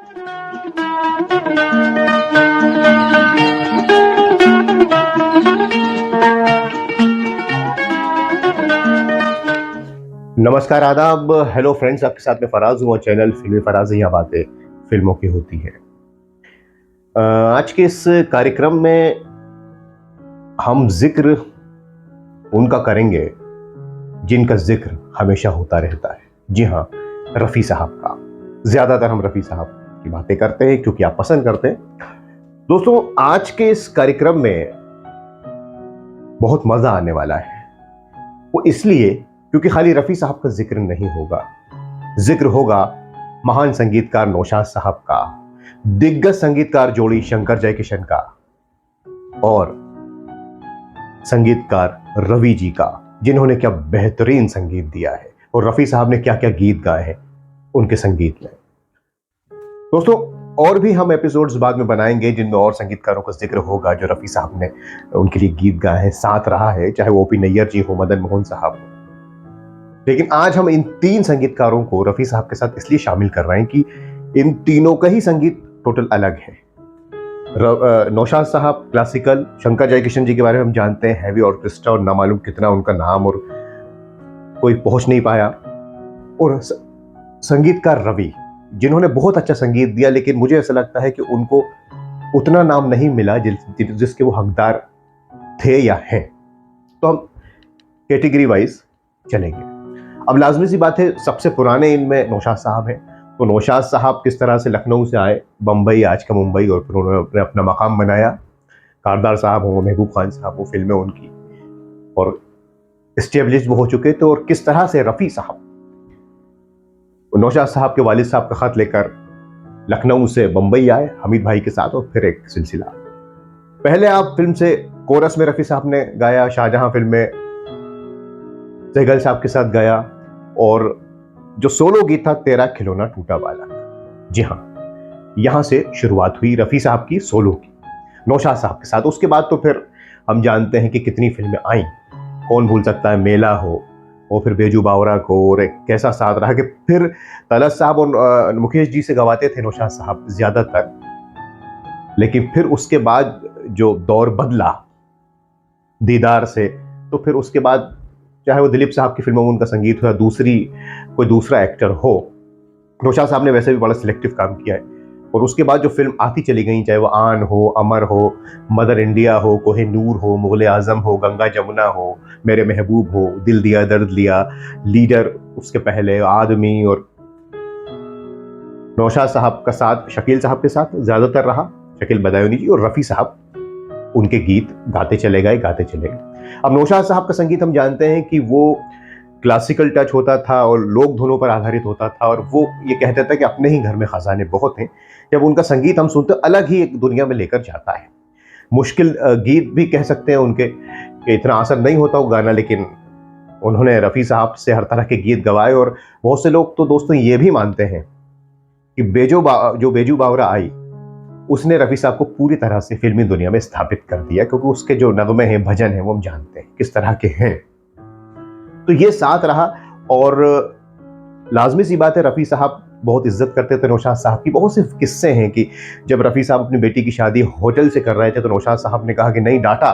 नमस्कार, आदाब, hello friends. आपके साथ में फराज हूँ और चैनल फिल्मी फराज। यहाँ बातें फिल्मों की होती है। आज के इस कार्यक्रम में हम जिक्र उनका करेंगे जिनका जिक्र हमेशा होता रहता है। जी हाँ, रफ़ी साहब का। ज़्यादातर हम रफ़ी साहब की बातें करते हैं क्योंकि आप पसंद करते हैं। दोस्तों, आज के इस कार्यक्रम में बहुत मज़ा आने वाला है। वो इसलिए क्योंकि खाली रफ़ी साहब का जिक्र नहीं होगा, जिक्र होगा महान संगीतकार नौशाद साहब का, दिग्गज संगीतकार जोड़ी शंकर जयकिशन का और संगीतकार रवि जी का, जिन्होंने क्या बेहतरीन संगीत दिया है और रफ़ी साहब ने क्या क्या गीत गाए हैं उनके संगीत में। दोस्तों, और भी हम एपिसोड्स बाद में बनाएंगे जिनमें और संगीतकारों का जिक्र होगा जो रफ़ी साहब ने उनके लिए गीत गाए हैं, साथ रहा है, चाहे वो ओपी नैयर जी हो, मदन मोहन साहब हो। लेकिन आज हम इन तीन संगीतकारों को रफ़ी साहब के साथ इसलिए शामिल कर रहे हैं कि इन तीनों का ही संगीत टोटल अलग है। नौशाद साहब क्लासिकल, शंकर जयकिशन जी के बारे में हम जानते हैं हैवी ऑर्केस्ट्रा और ना मालूम कितना उनका नाम और कोई पहुंच नहीं पाया, और संगीतकार रवि जिन्होंने बहुत अच्छा संगीत दिया, लेकिन मुझे ऐसा लगता है कि उनको उतना नाम नहीं मिला जिसके वो हकदार थे या हैं। तो हम कैटेगरी वाइज चलेंगे। अब लाजमी सी बात है, सबसे पुराने इनमें नौशाद साहब हैं। तो नौशाद साहब किस तरह से लखनऊ से आए बम्बई, आज का मुंबई, और फिर उन्होंने अपना मकाम बनाया। कारदार साहब हो, महबूब खान साहब हो, फिल्में उनकी और इस्टेब्लिश हो चुके थे। और किस तरह से रफ़ी साहब नौशाद साहब के वालिद साहब का खत लेकर लखनऊ से बम्बई आए हमीद भाई के साथ, और फिर एक सिलसिला। पहले आप फिल्म से कोरस में रफ़ी साहब ने गाया, शाहजहां फिल्म में सहगल साहब के साथ गाया, और जो सोलो गीत था तेरा खिलौना टूटा वाला। जी हाँ, यहां से शुरुआत हुई रफ़ी साहब की सोलो की नौशाद साहब के साथ। उसके बाद तो फिर हम जानते हैं कि कितनी फिल्में आई, कौन भूल सकता है मेला हो, और फिर बेजू बावरा को, और एक कैसा साथ रहा कि फिर तलत साहब और मुकेश जी से गवाते थे नौशाद साहब ज्यादातर। लेकिन फिर उसके बाद जो दौर बदला दीदार से, तो फिर उसके बाद चाहे वो दिलीप साहब की फिल्मों में उनका संगीत हो या कोई दूसरा एक्टर हो, नौशाद साहब ने वैसे भी बड़ा सिलेक्टिव काम किया है। और उसके बाद जो फिल्म आती चली गई, चाहे वो आन हो, अमर हो, मदर इंडिया हो, कोहिनूर हो, मुगल आजम हो, गंगा जमुना हो, मेरे महबूब हो, दिल दिया दर्द लिया, लीडर उसके पहले, आदमी, और नौशाद साहब का साथ शकील साहब के साथ ज्यादातर रहा, शकील बदायूनी जी, और रफ़ी साहब उनके गीत गाते चले गए। अब नौशाद साहब का संगीत हम जानते हैं कि वो क्लासिकल टच होता था और लोक धुनों पर आधारित होता था, और वो ये कहता था कि अपने ही घर में खजाने बहुत हैं। जब उनका संगीत हम सुनते हैं, अलग ही एक दुनिया में लेकर जाता है। मुश्किल गीत भी कह सकते हैं उनके, कि इतना आसान नहीं होता वो गाना, लेकिन उन्होंने रफ़ी साहब से हर तरह के गीत गवाए। और बहुत से लोग तो दोस्तों ये भी मानते हैं कि जो बेजू बावरा आई, उसने रफ़ी साहब को पूरी तरह से फिल्मी दुनिया में स्थापित कर दिया, क्योंकि उसके जो नगमे हैं, भजन हैं, वो हम जानते हैं किस तरह के हैं। तो ये साथ रहा। और लाजमी सी बात है, रफ़ी साहब बहुत इज्जत करते थे नौशाद साहब की। बहुत से किस्से हैं कि जब रफ़ी साहब अपनी बेटी की शादी होटल से कर रहे थे, तो नौशाद साहब ने कहा कि नहीं, डांटा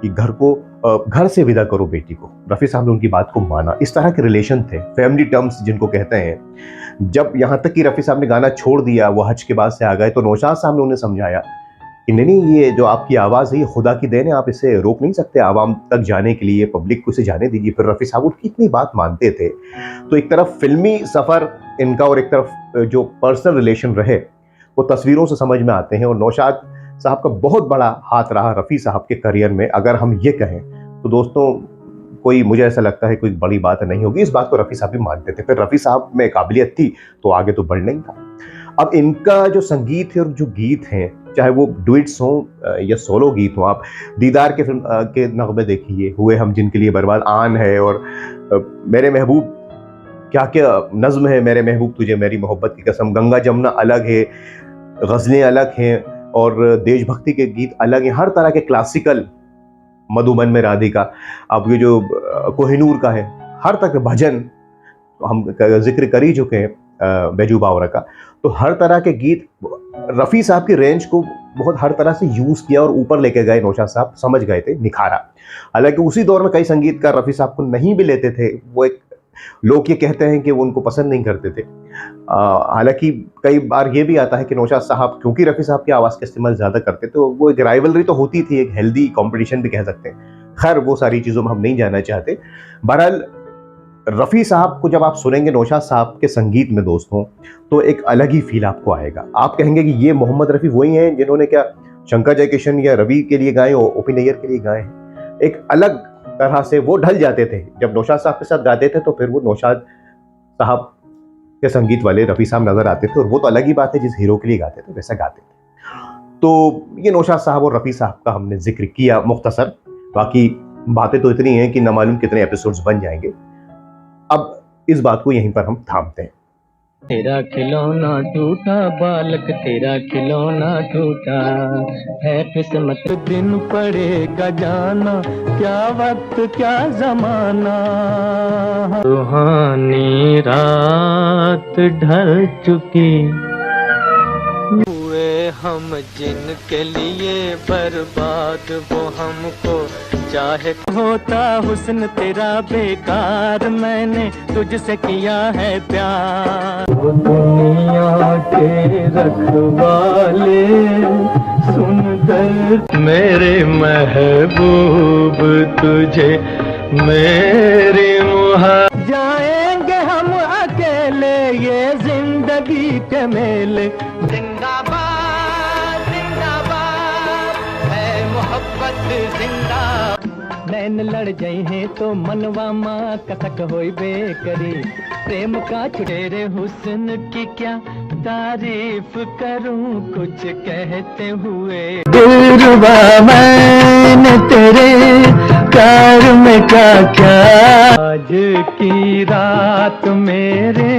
कि घर से विदा करो बेटी को। रफ़ी साहब ने उनकी बात को माना। इस तरह के रिलेशन थे, फैमिली टर्म्स जिनको कहते हैं। जब यहाँ तक कि रफ़ी साहब ने गाना छोड़ दिया, वो हज के बाद से आ गए, तो नौशाद साहब ने उन्हें समझाया कि नहीं, ये जो आपकी आवाज़ है ये खुदा की देन है, आप इसे रोक नहीं सकते आवाम तक जाने के लिए, पब्लिक को इसे जाने दीजिए। फिर रफ़ी साहब उनकी इतनी बात मानते थे। तो एक तरफ फिल्मी सफ़र इनका और एक तरफ जो पर्सनल रिलेशन रहे, वो तस्वीरों से समझ में आते हैं। और नौशाद साहब का बहुत बड़ा हाथ रहा रफ़ी साहब के करियर में। अगर हम ये कहें तो दोस्तों, कोई, मुझे ऐसा लगता है कोई बड़ी बात नहीं होगी। इस बात को रफ़ी साहब भी मानते थे। फिर रफ़ी साहब में काबिलियत थी तो आगे तो बढ़ना ही था। अब इनका जो संगीत है और जो गीत हैं, चाहे वो डुइट्स हों या सोलो गीत हों, आप दीदार के फिल्म के नगमे देखिए, हुए हम जिनके लिए बर्बाद, आन है, और मेरे महबूब, क्या क्या नज्म है, मेरे महबूब तुझे मेरी मोहब्बत की कसम, गंगा जमुना अलग है, गज़लें अलग हैं, और देशभक्ति के गीत अलग हैं। हर तरह के क्लासिकल, मधुबन में राधिका, अब ये जो कोहिनूर का है, हर तरह के भजन हम जिक्र कर ही चुके हैं। बैजू बावरा का। तो हर तरह के गीत रफ़ी साहब की रेंज को बहुत हर तरह से यूज़ किया और ऊपर लेके गए नौशाद साहब, समझ गए थे, निखारा। हालांकि उसी दौर में कई संगीतकार रफ़ी साहब को नहीं भी लेते थे, वो एक लोग ये कहते हैं कि वो उनको पसंद नहीं करते थे। हालांकि कई बार ये भी आता है कि नौशाद साहब क्योंकि रफ़ी साहब की आवाज़ का इस्तेमाल ज़्यादा करते तो वो एक राइवलरी तो होती थी, एक हेल्दी कॉम्पिटिशन भी कह सकते हैं। खैर वो सारी चीज़ों में हम नहीं जाना चाहते। बहरहाल रफ़ी साहब को जब आप सुनेंगे नौशाद साहब के संगीत में दोस्तों, तो एक अलग ही फील आपको आएगा। आप कहेंगे कि ये मोहम्मद रफ़ी वही हैं जिन्होंने क्या शंकर जयकिशन या रवि के लिए गाए, ओपी नैयर के लिए गाए हैं। एक अलग तरह से वो ढल जाते थे जब नौशाद साहब के साथ गाते थे, तो फिर वो नौशाद साहब के संगीत वाले रफ़ी साहब नजर आते थे, और वो तो अलग ही बात है, जिस हीरो के लिए गाते थे वैसा गाते थे। तो ये नौशाद साहब और रफ़ी साहब का हमने जिक्र किया मुख्तसर। बाकी बातें तो इतनी हैं कि न मालूम कितने एपिसोड्स बन जाएंगे। अब इस बात को यहीं पर हम थामते हैं। तेरा खिलौना टूटा बालक, तेरा खिलौना टूटा है किस्मत, दिन पड़ेगा जाना, क्या वक्त क्या जमाना। सुहानी रात ढल चुकी, हुए हम जिनके लिए बर्बाद, वो हमको चाहे होता हुस्न तेरा बेकार, मैंने तुझसे किया है प्यार। दुनिया के रखवाले सुन दर्द मेरे महबूब, तुझे मेरी मुहार, जाएंगे हम अकेले ये जिंदगी के मेले। जिंदाबाद जिंदाबाद है मोहब्बत जिंदाबाद, नैन लड़ जाए हैं तो मनवा माँ कसक होई बेकरी, प्रेम का छुटेरे हुस्न की क्या तारीफ करूं कुछ कहते हुए। दिलरुबा मैंने तेरे कार में क्या, आज की रात मेरे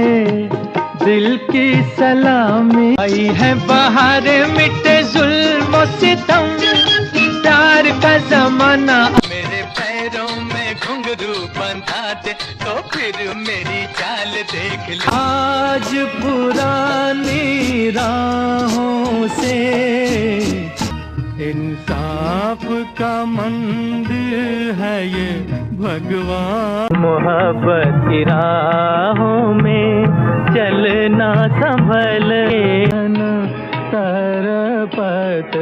दिल की सलामी, आई है बाहर मिटे जुल्म सितम, प्यार का जमाना, मेरे पैरों में घुंघरू बंधा दे तो फिर मेरी चाल देख ले। आज पुरानी राहों से इंसाफ का मंदिर है ये भगवान, मोहब्बत की राहों में चलना संभल, तरपत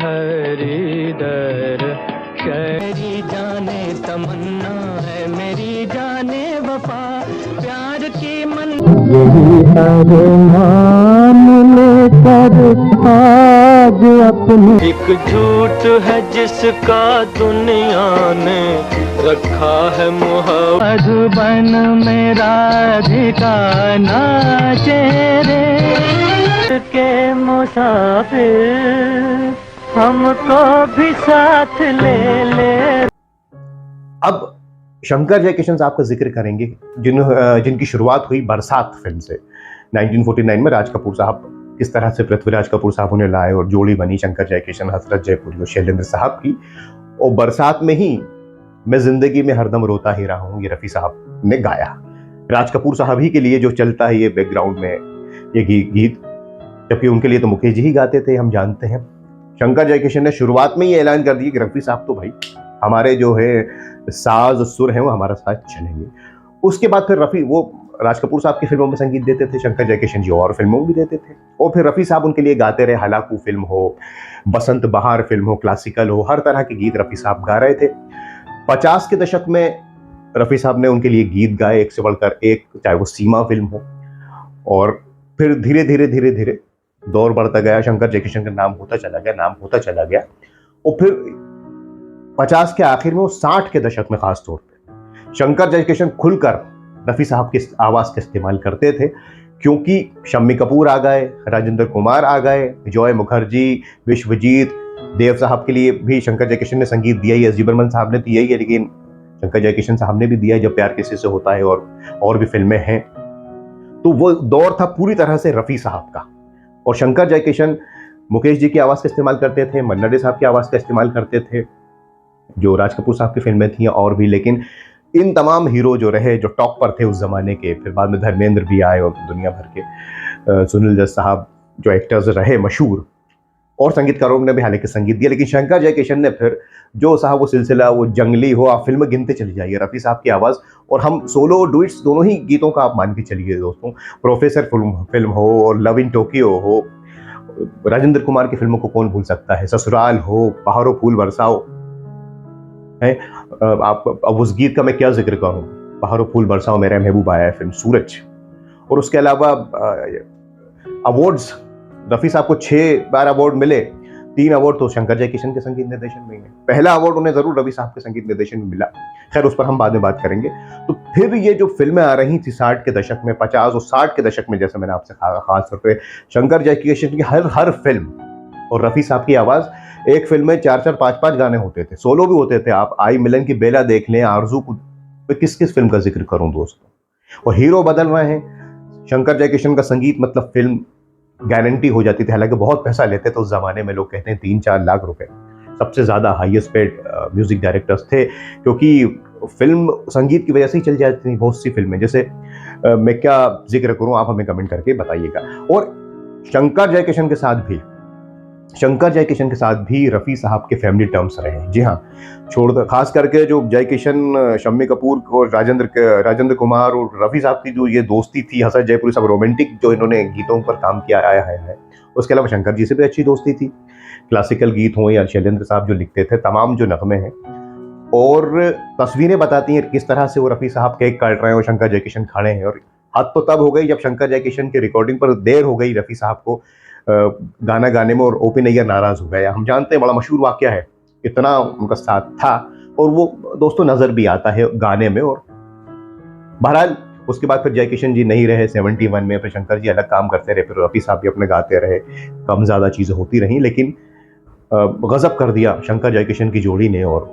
हरी दर, मेरी जाने तमन्ना है, मेरी जाने वफा, प्यार की मन यही अरमान लेकर आज अपनी, एक झूठ है जिसका दुनिया ने रखा है मोहब्बत, बन मेरा ठिकाना चेहरे के मुसाफिर, हमको भी साथ ले। अब शंकर जयकिशन साहब का जिक्र करेंगे जिनकी शुरुआत हुई बरसात फिल्म से 1949 में। राज कपूर साहब किस तरह से पृथ्वीराज कपूर साहब उन्हें लाए और जोड़ी बनी शंकर जयकिशन, हसरत जयपुरी और शैलेंद्र साहब की। और बरसात में ही मैं जिंदगी में हरदम रोता ही रहा हूँ, ये रफ़ी साहब ने गाया। राज कपूर साहब ही के लिए जो चलता है ये बैकग्राउंड में ये गीत, जबकि उनके लिए तो मुकेश जी ही गाते थे, हम जानते हैं। शंकर जयकिशन ने शुरुआत में ही ऐलान कर दिया कि रफ़ी साहब तो भाई हमारे जो है साज सुर हैं वो हमारा साथ चलेंगे। उसके बाद फिर रफ़ी वो राज कपूर साहब की फिल्मों में संगीत देते थे, शंकर जयकिशन जी और फिल्मों में भी देते थे, और फिर रफ़ी साहब उनके लिए गाते रहे। हलाकू फिल्म हो, बसंत बहार फिल्म हो, क्लासिकल हो, हर तरह के गीत रफ़ी साहब गा रहे थे। 50 के दशक में रफ़ी साहब ने उनके लिए गीत गाए एक से बढ़कर एक, चाहे वो सीमा फिल्म हो, और फिर धीरे धीरे धीरे धीरे दौर बढ़ता गया, शंकर जयकिशन का नाम होता चला गया, नाम होता चला गया। और फिर 50 के आखिर में, वो 60 के दशक में खास तौर पे शंकर जयकिशन खुलकर रफ़ी साहब की आवाज़ का इस्तेमाल करते थे, क्योंकि शम्मी कपूर आ गए, राजेंद्र कुमार आ गए, जॉय मुखर्जी, विश्वजीत देव साहब के लिए भी शंकर जयकिशन ने संगीत दिया ही, एस डी बर्मन साहब ने दिया ही है, लेकिन शंकर जयकिशन साहब ने भी दिया है जब प्यार किसी से होता है, और भी फिल्में हैं। तो वो दौर था पूरी तरह से रफ़ी साहब का। और शंकर जयकिशन मुकेश जी की आवाज़ का इस्तेमाल करते थे, मन्ना डे साहब की आवाज़ का इस्तेमाल करते थे, जो राज कपूर साहब की फिल्में थी और भी, लेकिन इन तमाम हीरो जो रहे, जो टॉप पर थे उस जमाने के, फिर बाद में धर्मेंद्र भी आए और दुनिया भर के सुनील दत्त साहब जो एक्टर्स रहे मशहूर, और संगीतकारों ने भी हालांकि संगीत दिया, लेकिन शंकर जयकिशन ने फिर जो साहब वो सिलसिला, वो जंगली हो, आप फिल्म गिनते चली जाइए, रफ़ी साहब की आवाज़, और हम सोलो डुइट्स दोनों ही गीतों का आप मान के चलिए दोस्तों, प्रोफेसर फिल्म हो और लव इन टोक्यो हो, राजेंद्र कुमार की फिल्मों को कौन भूल सकता है, ससुराल हो, बहारो फूल बरसाओ है, आप अब उस गीत का मैं क्या जिक्र करूं, बहारो फूल बरसाओ मेरा महबूब आया है फिल्म, सूरज, और उसके अलावा अवार्ड्स, रफ़ी साहब को 6 बार अवार्ड मिले, 3 अवार्ड तो शंकर जयकिशन के संगीत निर्देशन में ही है, पहला अवार्ड उन्हें जरूर रवि साहब के संगीत निर्देशन में मिला, खैर उस पर हम बाद में बात करेंगे। तो फिर ये जो फिल्में आ रही थी 60 के दशक में, 50 और 60 के दशक में, जैसे मैंने आपसे खास तौर पर शंकर जयकिशन की हर फिल्म और रफ़ी साहब की आवाज़, एक फिल्म में 4-4, 5-5 गाने होते थे, सोलो भी होते थे, आप आई मिलन की बेला देख लें, आरजू को, किस किस फिल्म का जिक्र करूं दोस्तों, और हीरो बदल रहे हैं। शंकर जयकिशन का संगीत मतलब फिल्म गारंटी हो जाती थी, हालांकि बहुत पैसा लेते थे उस जमाने में, लोग कहते हैं 3-4 लाख रुपए, सबसे ज्यादा हाईएस्ट पेड म्यूजिक डायरेक्टर्स थे, क्योंकि फिल्म संगीत की वजह से ही चल जाती थी बहुत सी फिल्में, जैसे मैं क्या जिक्र करूं, आप हमें कमेंट करके बताइएगा। और शंकर जयकिशन के साथ भी रफ़ी साहब के फैमिली टर्म्स रहे, जी हाँ, छोड़ खास करके जो जयकिशन, शम्मी कपूर और राजेंद्र कुमार और रफ़ी साहब की जो ये दोस्ती थी, हसन जयपुरी सब रोमांटिक जो इन्होंने गीतों पर काम किया आया है, उसके अलावा शंकर जी से भी अच्छी दोस्ती थी, क्लासिकल गीत हों या शैलेंद्र साहब जो लिखते थे, तमाम जो नगमे हैं और तस्वीरें बताती हैं किस तरह से वो रफ़ी साहब केक काट रहे हैं और शंकर जयकिशन खड़े हैं, और हद तो तब हो गई जब शंकर जयकिशन की रिकॉर्डिंग पर देर हो गई रफ़ी साहब को गाना गाने में, और ओपी नैयर नाराज हो गया, हम जानते हैं, बड़ा मशहूर वाकया है, इतना उनका साथ था, और वो दोस्तों नजर भी आता है गाने में। और बहरहाल उसके बाद फिर जयकिशन जी नहीं रहे 71 में, फिर शंकर जी अलग काम करते रहे, फिर रफ़ी साहब भी अपने गाते रहे, कम ज़्यादा चीज़ें होती रहीं, लेकिन गजब कर दिया शंकर जयकिशन की जोड़ी ने और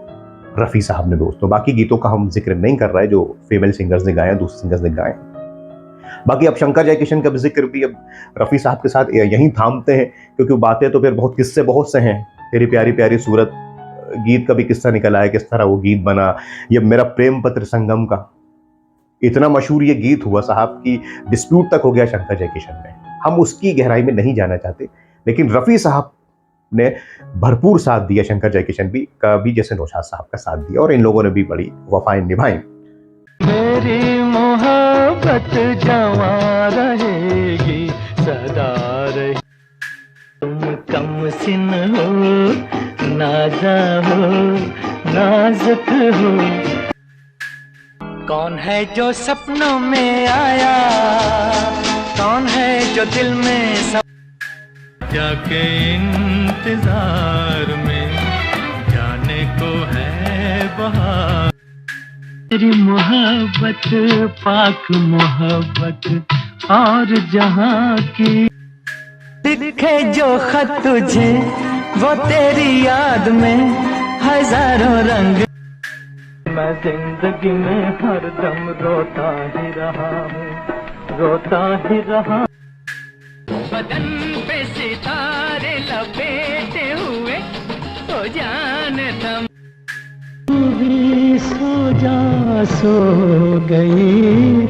रफ़ी साहब ने दोस्तों। बाकी गीतों का हम जिक्र नहीं कर रहे जो फीमेल सिंगर्स ने गाए, दूसरे सिंगर्स ने गाए। बाकी अब शंकर जयकिशन का जिक्र भी अब रफ़ी साहब के साथ यहीं थामते हैं, क्योंकि बातें तो फिर किस्से बहुत से हैं, तेरी प्यारी प्यारी सूरत गीत का भी किस्सा निकल आया, किस तरह वो गीत बना, ये मेरा प्रेम पत्र संगम का इतना मशहूर ये गीत हुआ साहब की डिस्प्यूट तक हो गया शंकर जयकिशन में, हम उसकी गहराई में नहीं जाना चाहते, लेकिन रफ़ी साहब ने भरपूर साथ दिया शंकर जयकिशन का भी, जैसे नौशाद साहब का साथ दिया, और इन लोगों ने भी बड़ी वफाएं निभाई। मेरी मोहब्बत जवां रहेगी सदा रही, तुम कम सिन हो, नाजा हो, नाजुक हो, कौन है जो सपनों में आया, कौन है जो दिल में जाके इंतजार में जाने को है बहार, तेरी मोहब्बत पाक मोहब्बत और जहां की, लिखे जो खत तुझे वो तेरी याद में हजारों रंग, मैं जिंदगी में हरदम रोता ही रहा हूँ, रोता ही रहा, बदन पे सितारे लपेटे हुए तो जान थम, तू भी सो जा, सो गई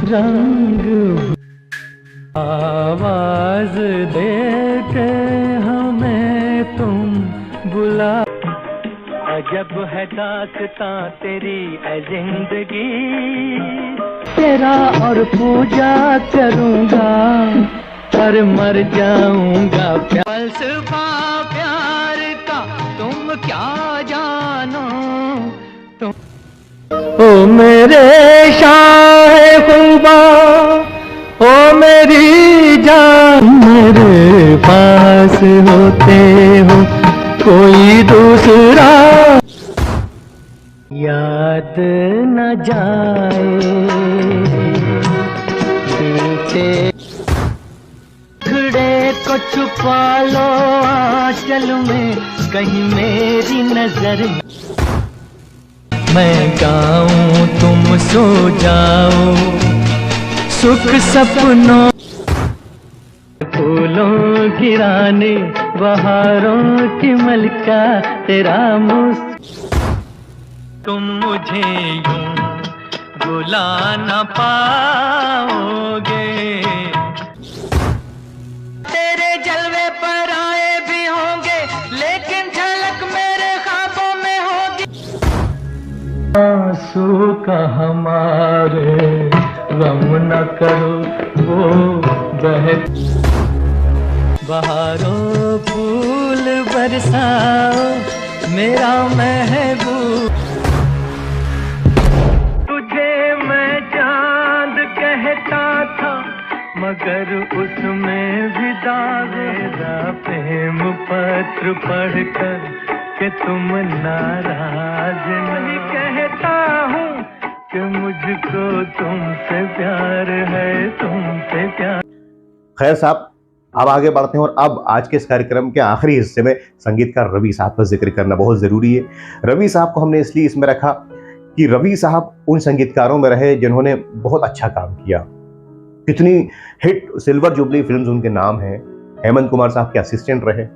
रंग, आवाज देते हमें तुम बुला, अजब है दास्तां तेरी ऐ जिंदगी, तेरा और पूजा करूंगा पर मर जाऊंगा, फलसफा प्यार का तुम क्या जानो, तुम ओ मेरे शाह खुदा, ओ मेरी जान, मेरे पास होते हो कोई दूसरा याद न जाए, बीते खड़े को छुपा लो आंचल में, कहीं मेरी नजर, मैं गाऊं तुम सो जाओ, सुख सपनों फूलों की रानी, बहारों की मलका तेरा मुस्कान, तुम मुझे यूं बुला न पाओगे। तेरे जलवे पर आए भी होंगे लेकिन झलक मेरे ख्वाबों में होगी। आंसू का हमारे गम न करो वो बह। बहारों फूल बरसाओ मेरा महबूब। तुझे मैं चांद कहता था मगर उसमें भी दाग। मेरा प्रेम पत्र पढ़कर कि तुम नाराज नहीं। कहता हूँ कि मुझको तुमसे प्यार है, तुमसे प्यार। खैर साहब, अब आगे बढ़ते हैं और अब आज के इस कार्यक्रम के आखिरी हिस्से में संगीतकार रवि साहब का जिक्र करना बहुत ज़रूरी है। रवि साहब को हमने इसलिए इसमें रखा कि रवि साहब उन संगीतकारों में रहे जिन्होंने बहुत अच्छा काम किया। कितनी हिट सिल्वर जुबली फिल्म्स उनके नाम हैं। हेमंत कुमार साहब के असिस्टेंट रहे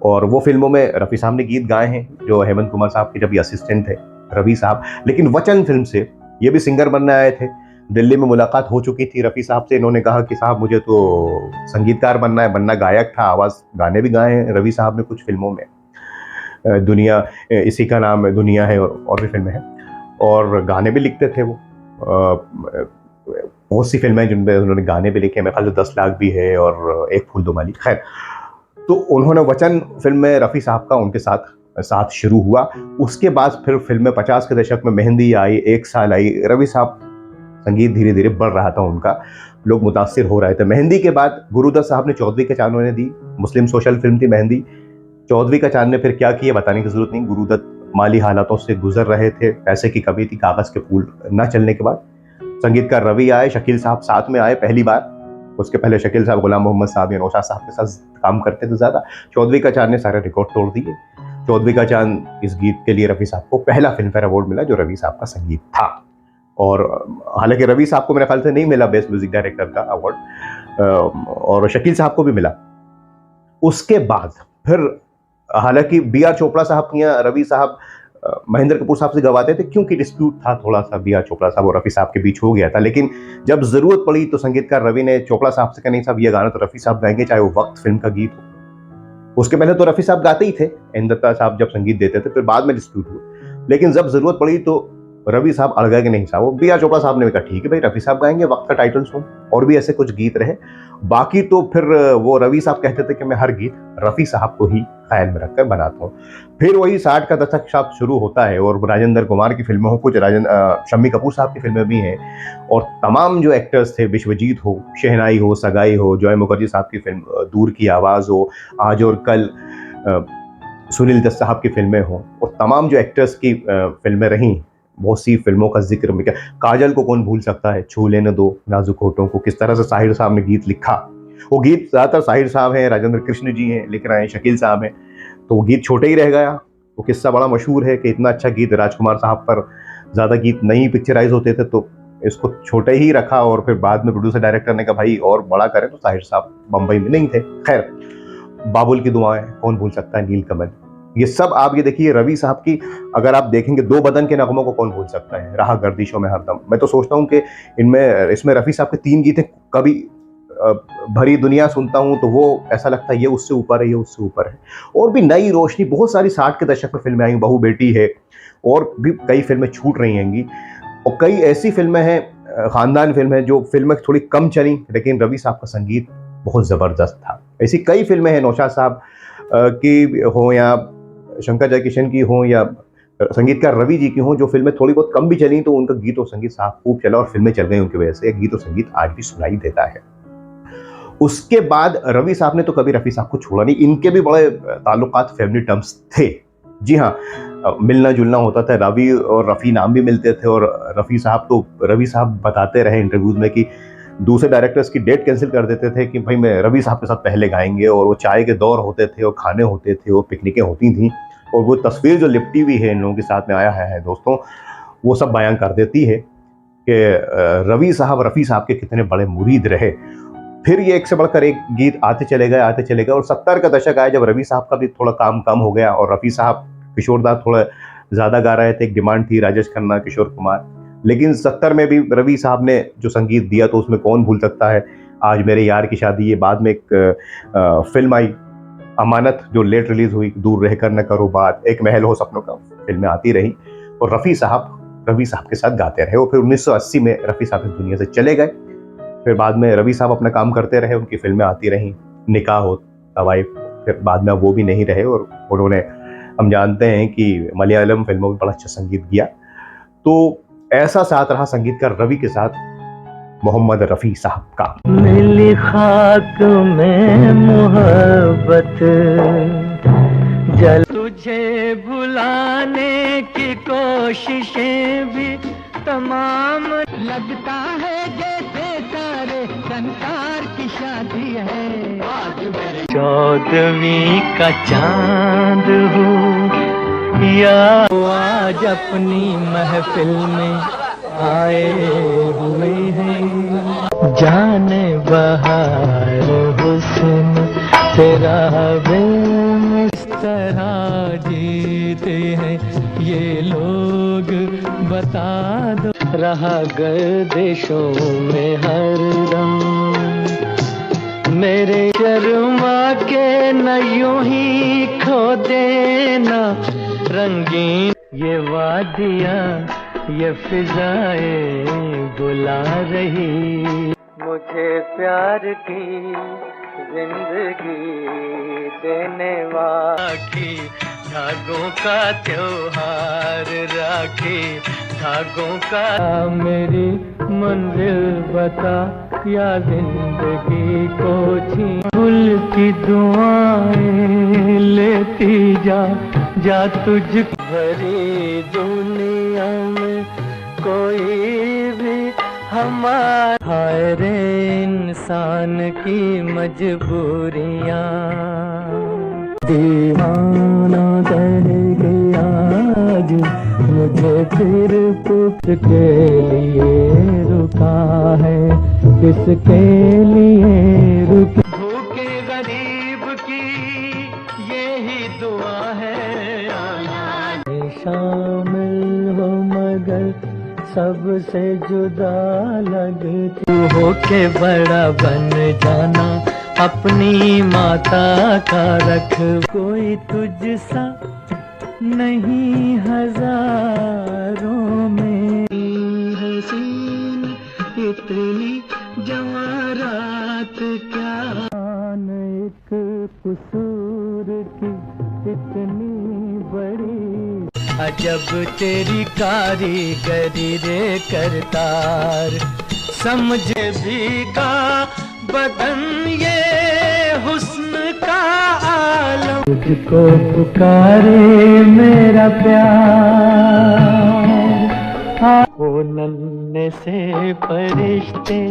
और वो फिल्मों में रफ़ी साहब ने गीत गाए हैं जो हेमंत कुमार साहब के जब ये असिस्टेंट थे रवि साहब। लेकिन वचन फिल्म से ये भी सिंगर बनने आए थे। दिल्ली में मुलाकात हो चुकी थी रफ़ी साहब से। इन्होंने कहा कि साहब मुझे तो संगीतकार बनना है, बनना गायक था। आवाज़ गाने भी गाए हैं रवि साहब ने कुछ फिल्मों में। दुनिया, इसी का नाम है दुनिया है और भी फिल्में हैं और गाने भी लिखते थे वो। बहुत सी फिल्में जिनमें उन्होंने गाने भी लिखे। मेरे ख्याल से 10 लाख भी है और एक फूल दो माली। खैर, तो उन्होंने वचन फिल्म में रफ़ी साहब का उनके साथ शुरू हुआ। उसके बाद फिर फिल्में 50 के दशक में मेहंदी आई, एक साल आई। रवि साहब संगीत धीरे धीरे बढ़ रहा था उनका, लोग मुतासिर हो रहे थे। मेहंदी के बाद गुरुदत्त साहब ने चौधरी का चांद उन्हें दी। मुस्लिम सोशल फिल्म थी मेहंदी। चौधरी का चांद ने फिर क्या किया बताने की जरूरत नहीं। गुरुदत्त माली हालातों से गुजर रहे थे, पैसे की कमी थी, कागज के फूल न चलने के बाद संगीतकार रवि आए। शकील साहब साथ में आए पहली बार। उसके पहले शकील साहब गुलाम मोहम्मद साहब या नौशाद साहब के साथ काम करते थे ज़्यादा। चौधरी का चांद ने सारे रिकॉर्ड तोड़ दिए। चौधरी का चांद इस गीत के लिए रफ़ी साहब को पहला फिल्म फेयर अवार्ड मिला जो रवि साहब का संगीत था। और हालांकि रवि साहब को मेरे ख्याल से नहीं मिला बेस्ट म्यूजिक डायरेक्टर का अवार्ड, और शकील साहब को भी मिला। उसके बाद फिर हालांकि बी.आर. चोपड़ा साहब या रवि साहब महेंद्र कपूर साहब से गवाते थे क्योंकि डिस्प्यूट था थोड़ा सा बी.आर. चोपड़ा साहब और रफ़ी साहब के बीच हो गया था। लेकिन जब जरूरत पड़ी तो संगीतकार रवि ने चोपड़ा साहब से कहा नहीं साहब ये गाना तो रफ़ी साहब गाएंगे चाहे वो वक्त फिल्म का गीत हो। उसके पहले तो रफ़ी साहब गाते ही थे, इंदत्ता साहब जब संगीत देते थे, फिर बाद में डिस्प्यूट हुआ। लेकिन जब जरूरत पड़ी तो रवि साहब अड़ गए कि नहीं साहब। वो बी.आर. चोपड़ा साहब ने कहा ठीक है भाई रफ़ी साहब गाएंगे वक्त का टाइटल सॉन्ग। और भी ऐसे कुछ गीत रहे। बाकी तो फिर वो रवि साहब कहते थे कि मैं हर गीत रफ़ी साहब को ही ख्याल में रखकर बनाता हूँ। फिर वही 60 का दशक साहब शुरू होता है और राजेंद्र कुमार की फिल्में हो, कुछ शम्मी कपूर साहब की फिल्में भी हैं और तमाम जो एक्टर्स थे, विश्वजीत हो, शहनाई हो, सगाई हो, जॉय मुखर्जी साहब की फिल्म दूर की आवाज़ हो, आज और कल सुनील दत्त साहब की फिल्में हों और तमाम जो एक्टर्स की फिल्में रहीं, बहुत सी फिल्मों का जिक्र में क्या काजल को कौन भूल सकता है, छू लेने दो नाजुक होठों को। किस तरह से साहिर साहब ने गीत लिखा। वो गीत ज़्यादातर साहिर साहब हैं, राजेंद्र कृष्ण जी हैं लिख रहे हैं, शकील साहब हैं, तो वो गीत छोटे ही रह गया। वो किस्सा बड़ा मशहूर है कि इतना अच्छा गीत राजकुमार साहब पर ज़्यादा गीत नहीं पिक्चराइज होते थे तो इसको छोटे ही रखा और फिर बाद में प्रोड्यूसर डायरेक्टर ने कहा भाई और बड़ा करें, तो साहिर साहब बम्बई में नहीं थे। खैर, बाबुल की दुआएं, कौन भूल सकता है, नीलकमल, ये सब आप ये देखिए रवि साहब की अगर आप देखेंगे, दो बदन के नगमों को कौन भूल सकता है, राह गर्दिशों में हरदम। मैं तो सोचता हूँ कि इसमें रफ़ी साहब के 3 गीत हैं। कभी भरी दुनिया सुनता हूँ तो वो ऐसा लगता है ये उससे ऊपर है, ये उससे ऊपर है। और भी नई रोशनी, बहुत सारी 60 के दशक में फिल्में आई, बहू बेटी है और भी कई फिल्में छूट रही हैंगी। और कई ऐसी फिल्में हैं, ख़ानदान फिल्म है, जो फिल्में थोड़ी कम चली लेकिन रवि साहब का संगीत बहुत ज़बरदस्त था। ऐसी कई फिल्में हैं, नौशाद साहब की हो या शंकर जयकिशन की हो या संगीतकार रवि जी की हो, जो फिल्में थोड़ी बहुत कम भी चली तो उनका गीत और संगीत साफ खूब चला और फिल्में चल गई उनकी वजह से। गीत और संगीत आज भी सुनाई देता है। उसके बाद रवि साहब ने तो कभी रफ़ी साहब को छोड़ा नहीं। इनके भी बड़े ताल्लुकात फैमिली टर्म्स थे। जी हाँ, मिलना जुलना होता था, रवि और रफ़ी नाम भी मिलते थे। और रवि साहब बताते रहे इंटरव्यूज में कि दूसरे डायरेक्टर्स की डेट कैंसिल कर देते थे कि भाई मैं रवि साहब के साथ पहले गाएंगे। और वो चाय के दौर होते थे और खाने होते थे, वो पिकनिकें होती थी। और वो तस्वीर जो लिपटी हुई है इन लोगों के साथ में आया है दोस्तों, वो सब बयान कर देती है कि रफ़ी साहब के कितने बड़े मुरीद रहे। फिर ये एक से बढ़कर एक गीत आते चले गए। और 70 का दशक आया जब रवि साहब का भी थोड़ा काम कम हो गया और रफ़ी साहब किशोरदा थोड़ा ज़्यादा गा रहे थे। एक डिमांड थी राजेश खन्ना, किशोर कुमार, लेकिन 70 में भी रवि साहब ने जो संगीत दिया तो उसमें कौन भूल सकता है। आज मेरे यार की शादी, ये बाद में एक फिल्म आई अमानत जो लेट रिलीज हुई, दूर रहकर न करो बात, एक महल हो सपनों का, फिल्में आती रही और रफ़ी साहब के साथ गाते रहे। और फिर 1980 में रफ़ी साहब इस दुनिया से चले गए। फिर बाद में रवि साहब अपना काम करते रहे, उनकी फिल्में आती रहीं, निकाह हो, तवाइफ, फिर बाद में वो भी नहीं रहे और उन्होंने, हम जानते हैं कि मलयालम फिल्मों में बड़ा अच्छा संगीत किया। तो ऐसा साथ रहा संगीतकार रवि के साथ मोहम्मद रफ़ी साहब का। मिली खाक में मोहब्बत जल, तुझे भुलाने की कोशिशें भी तमाम, लगता है जैसे सारे संसार की शादी है। आज मेरे 14वीं का चांद हूँ या आज अपनी महफिल में आए हुए हैं, जाने बहार हुस्न तेरा बिन, इस तरह जीते हैं ये लोग बता दो, रहा गर्दिशों में हरदम, मेरे शर्मा के न यूं ही खो देना, रंगीन ये वादियाँ ये फिजाएं बुला रही, मुझे प्यार की जिंदगी देने वाली, धागों का त्योहार राखी, धागों का, मेरी मंजिल बता या जिंदगी को छीन, फूल की दुआएं लेती जा तुझ भरी दुनिया में कोई भी हमारा, हाय रे इंसान की मजबूरियाँ, दीवाना कर गया आज मुझे, फिर पुछ के लिए रुका है, किसके लिए रुक, भूखे गरीब की यही दुआ है, शामिल हो मगर सबसे जुदा लगती, तू होके बड़ा बन जाना, अपनी माता का रख, कोई तुझसा नहीं हजारों में, हसीन इतनी जवारात क्या, एक कसूर की इतनी बड़ी, अजब तेरी कारीगरी रे करतार, समझे भी का बदन ये हुस्न का आलम, तुझको पुकारे मेरा प्यार, ओ नन्हे से फरिश्ते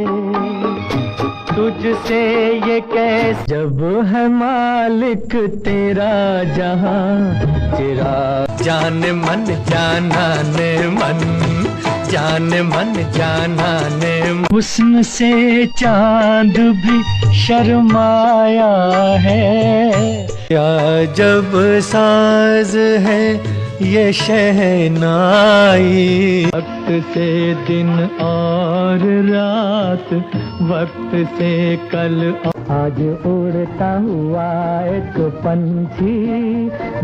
तुझसे ये कैसे, जब है मालिक तेरा जहां, तेरा जान मन जाना ने मन, जान मन जाना ने, हुस्न से चांद भी शर्माया है, क्या जब साज है ये शहनाई, वक्त से दिन और रात, वक्त से कल, आज उड़ता हुआ एक पंछी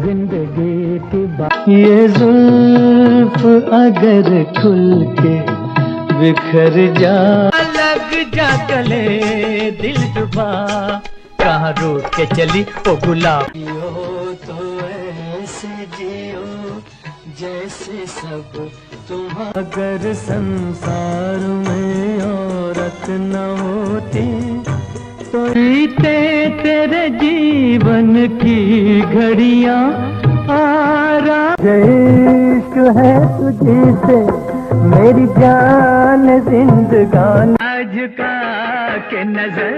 जिंदगी की बात, ये जुल्फ अगर खुल के बिखर जा, लग जा गले दिल डुबा, कहाँ रोक के चली ओ गुलाब, तो ऐसे जियो जैसे सब तुम, अगर संसार में औरत न होती तो बीते तेरे जीवन की घड़ियां, आराम इश्क है तुझी से मेरी जान जिंदगान, आज का के नजर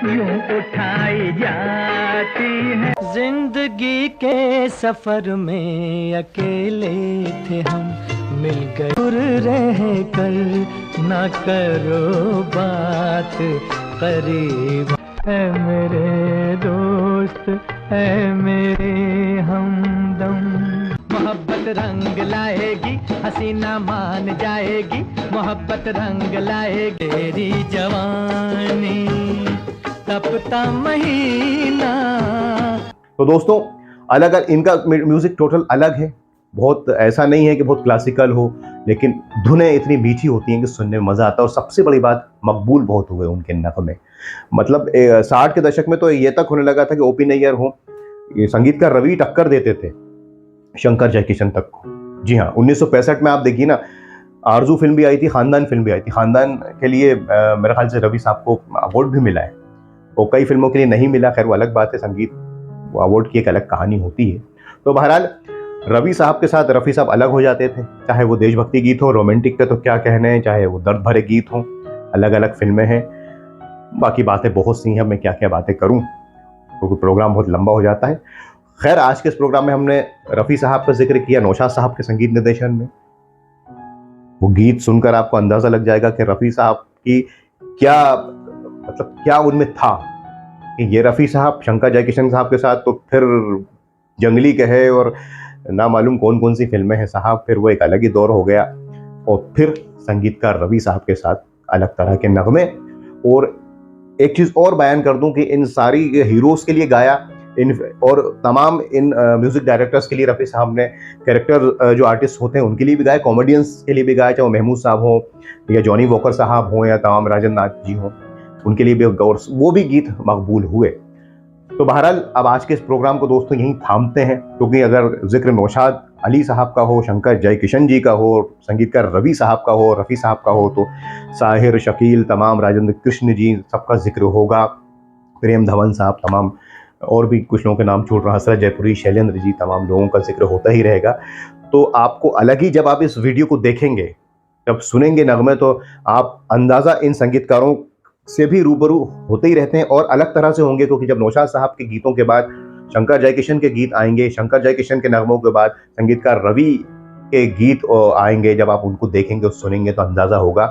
यूं उठाई जाती है, जिंदगी के सफर में अकेले थे हम, मिल गए दूर रह कर ना करो बात, करीब है मेरे दोस्त है मेरे हमदम, मोहब्बत रंग लाएगी, हसीना मान जाएगी, मोहब्बत रंग लाएगी। तेरी जवानी तपता महीना। तो दोस्तों अलग अलग इनका म्यूजिक टोटल अलग है, बहुत ऐसा नहीं है कि बहुत क्लासिकल हो, लेकिन धुनें इतनी मीठी होती हैं कि सुनने में मजा आता है। और सबसे बड़ी बात, मकबूल बहुत हुए उनके नगमे। मतलब 60 के दशक में तो ये तक होने लगा था कि ओपी नैयर हो, ये संगीतकार रवि टक्कर देते थे शंकर जयकिशन तक को। जी हाँ, 1965 में आप देखिए ना, आरजू फिल्म भी आई थी, खानदान फिल्म भी आई थी। खानदान के लिए मेरे ख्याल से रवि साहब को अवार्ड भी मिला है, और कई फिल्मों के लिए नहीं मिला, खैर वो अलग बात है, संगीत अवार्ड की एक अलग कहानी होती है। तो बहरहाल रवि साहब के साथ रफ़ी साहब अलग हो जाते थे, चाहे वो देशभक्ति गीत हो, रोमांटिक के तो क्या कहने, चाहे वो दर्द भरे गीत हों, अलग अलग फिल्में हैं। बाकी बातें बहुत सी हैं, मैं क्या क्या बातें करूं, क्योंकि प्रोग्राम बहुत लंबा हो जाता है। खैर, आज के इस प्रोग्राम में हमने रफ़ी साहब का जिक्र किया, नौशाद साहब के संगीत निर्देशन में। वो गीत सुनकर आपको अंदाजा लग जाएगा कि रफ़ी साहब की क्या, मतलब क्या उनमें था कि ये रफ़ी साहब शंकर जयकिशन साहब के साथ तो फिर जंगली कहे और ना मालूम कौन कौन सी फिल्में हैं साहब, फिर वो एक अलग ही दौर हो गया। और फिर संगीतकार रवि साहब के साथ अलग तरह के नगमे। और एक चीज़ और बयान कर दूं कि इन सारी हीरोज़ के लिए गाया, इन और तमाम इन म्यूज़िक डायरेक्टर्स के लिए रफ़ी साहब ने, कैरेक्टर जो आर्टिस्ट होते हैं उनके लिए भी गाए, कॉमेडियंस के लिए भी गाए, चाहे वो महमूद साहब हों या जॉनी वॉकर साहब हों या तमाम राजन नाथ जी हों, उनके लिए भी गौर, वो भी गीत मकबूल हुए। तो बहरहाल अब आज के इस प्रोग्राम को दोस्तों यहीं थामते हैं, क्योंकि अगर जिक्र नौशाद अली साहब का हो, शंकर जयकिशन जी का हो, संगीतकार रवि साहब का हो, रफ़ी साहब का हो, तो साहिर, शकील, तमाम राजेंद्र कृष्ण जी सबका जिक्र होगा, प्रेम धवन साहब, तमाम और भी कुछ लोगों के नाम छूट रहा, हसरत जयपुरी, शैलेंद्र जी, तमाम लोगों का जिक्र होता ही रहेगा। तो आपको अलग ही, जब आप इस वीडियो को देखेंगे, जब सुनेंगे नगमे, तो आप अंदाज़ा इन संगीतकारों से भी रूबरू होते ही रहते हैं, और अलग तरह से होंगे, क्योंकि जब नौशाद साहब के गीतों के बाद शंकर जयकिशन के गीत आएंगे, शंकर जयकिशन के नगमों के बाद संगीतकार रवि के गीत आएंगे, जब आप उनको देखेंगे और सुनेंगे तो अंदाज़ा होगा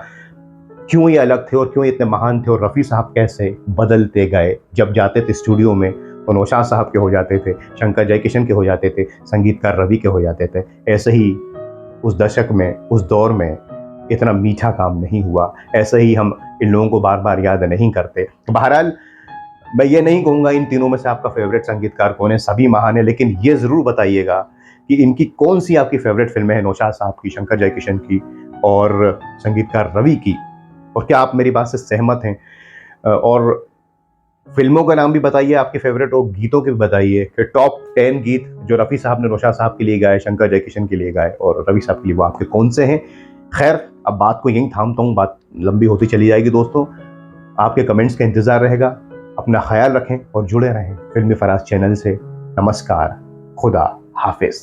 क्यों ये अलग थे और क्यों इतने महान थे, और रफ़ी साहब कैसे बदलते गए। जब जाते थे स्टूडियो में तो नौशाद साहब के हो जाते थे, शंकर जयकिशन के हो जाते थे, संगीतकार रवि के हो जाते थे। ऐसे ही उस दशक में, उस दौर में इतना मीठा काम नहीं हुआ, ऐसे ही हम इन लोगों को बार बार याद नहीं करते। बहरहाल मैं ये नहीं कहूँगा इन तीनों में से आपका फेवरेट संगीतकार कौन है, सभी महान है, लेकिन ये ज़रूर बताइएगा कि इनकी कौन सी आपकी फेवरेट फिल्में हैं, नौशाद साहब की, शंकर जयकिशन की और संगीतकार रवि की, और क्या आप मेरी बात से सहमत हैं। और फिल्मों का नाम भी बताइए आपके फेवरेट, और गीतों के भी बताइए कि टॉप 10 गीत जो रफ़ी साहब ने नौशाद साहब के लिए गाए, शंकर जयकिशन के लिए गाए और रवि साहब के लिए, वो आपके कौन से हैं। खैर, अब बात को यहीं थामता हूँ, बात लंबी होती चली जाएगी दोस्तों। आपके कमेंट्स का इंतज़ार रहेगा। अपना ख्याल रखें और जुड़े रहें फिल्मी फराज चैनल से। नमस्कार, खुदा हाफिज़।